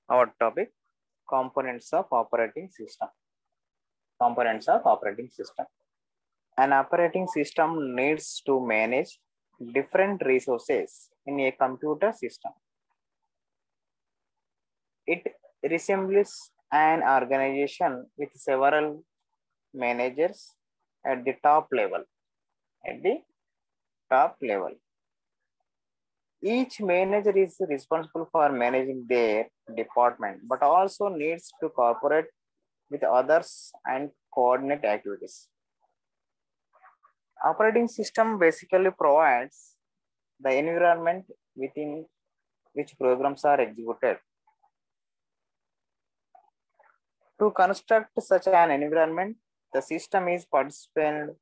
Our topic: components of operating system. Components of operating system. An operating system needs to manage different resources in a computer system. It resembles an organization with several managers at the top level. At the top level, each manager is responsible for managing their department, but also needs to cooperate with others and coordinate activities. Operating system basically provides the environment within which programs are executed. To construct such an environment, the system is partitioned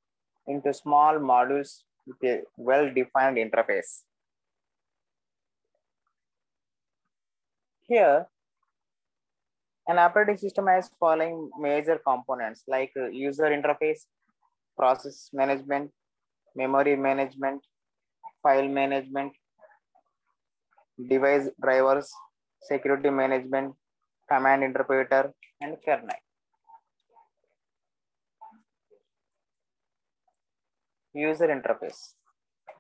into small modules with a well-defined interface. Here, an operating system has following major components like user interface, process management, memory management, file management, device drivers, security management, command interpreter, and kernel. User interface.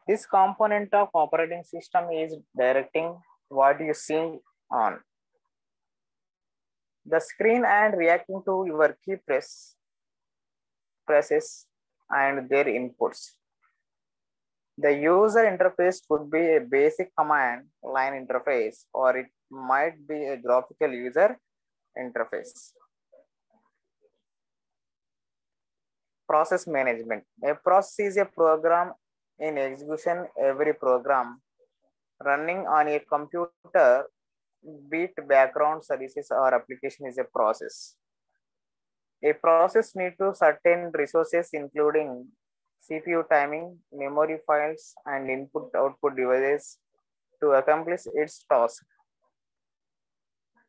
This component of operating system is directing what you see on the screen and reacting to your key presses and their inputs. The user interface could be a basic command line interface, or it might be a graphical user interface. Process management. A process is a program in execution. Every program running on a computer, be it background services or application, is a process. A process needs to certain resources including CPU timing, memory files, and input-output devices to accomplish its task.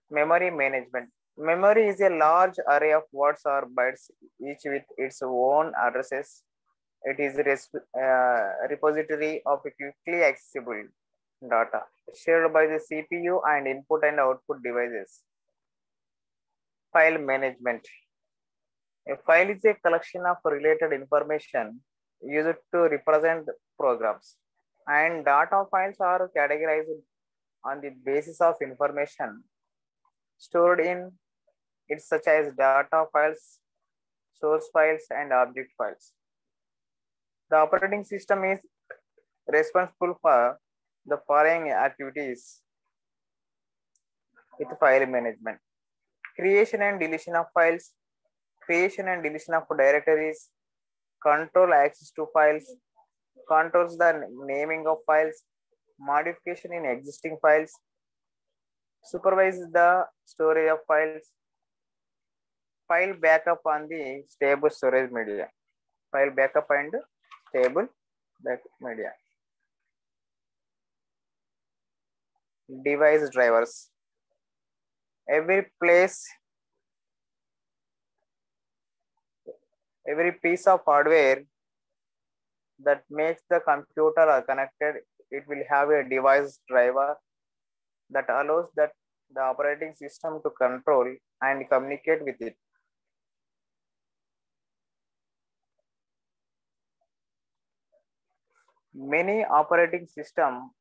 Memory management. Memory is a large array of words or bytes, each with its own addresses. It is a repository of quickly accessible data shared by the CPU and input and output devices. File management. A file is a collection of related information used to represent programs, and data files are categorized on the basis of information stored in it, such as data files, source files, and object files. The operating system is responsible for the following activities with file management: creation and deletion of files, creation and deletion of directories, control access to files, controls the naming of files, modification in existing files, supervise the storage of files, file backup on the stable storage media, file backup and stable backup media. Device drivers. Every piece of hardware that makes the computer connected, it will have a device driver that allows the operating system to control and communicate with it. Many operating systems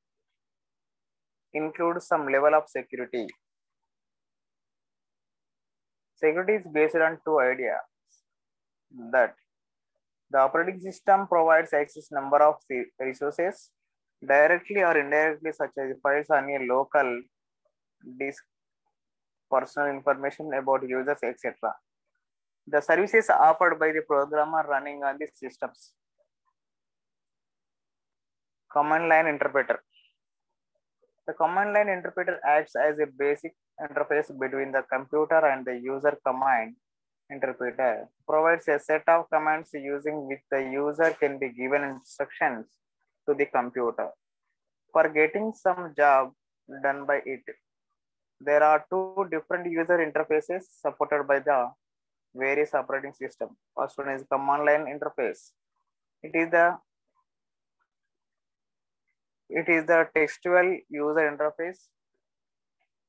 include some level of security. Security is based on two ideas: that the operating system provides access number of resources directly or indirectly, such as files on a local disk, personal information about users, etc. The services offered by the programmer running on these systems. Command line interpreter. The command line interpreter acts as a basic interface between the computer and the user. Command interpreter provides a set of commands using which the user can be given instructions to the computer for getting some job done by it. There are two different user interfaces supported by the various operating systems. First one is command line interface. It is the textual user interface.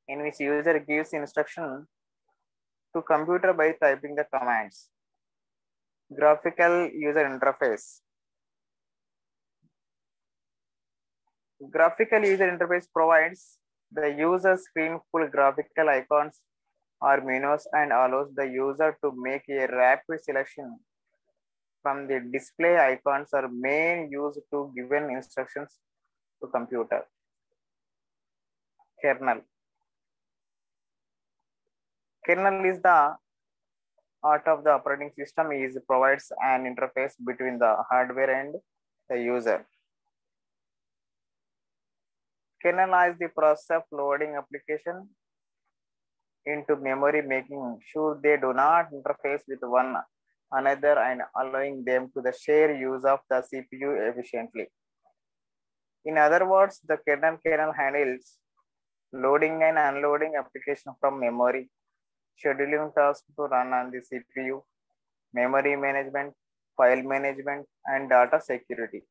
in which user gives instruction to computer by typing the commands. Graphical user interface. Graphical user interface provides the user screen full graphical icons or menus and allows the user to make a rapid selection from the display icons or main used to given instructions to computer. Kernel. Kernel is the art of the operating system is provides an interface between the hardware and the user. Kernel is the process of loading application into memory, making sure they do not interface with one another and allowing them to the share use of the CPU efficiently. In other words, the kernel handles loading and unloading application from memory, scheduling tasks to run on the CPU, memory management, file management, and data security.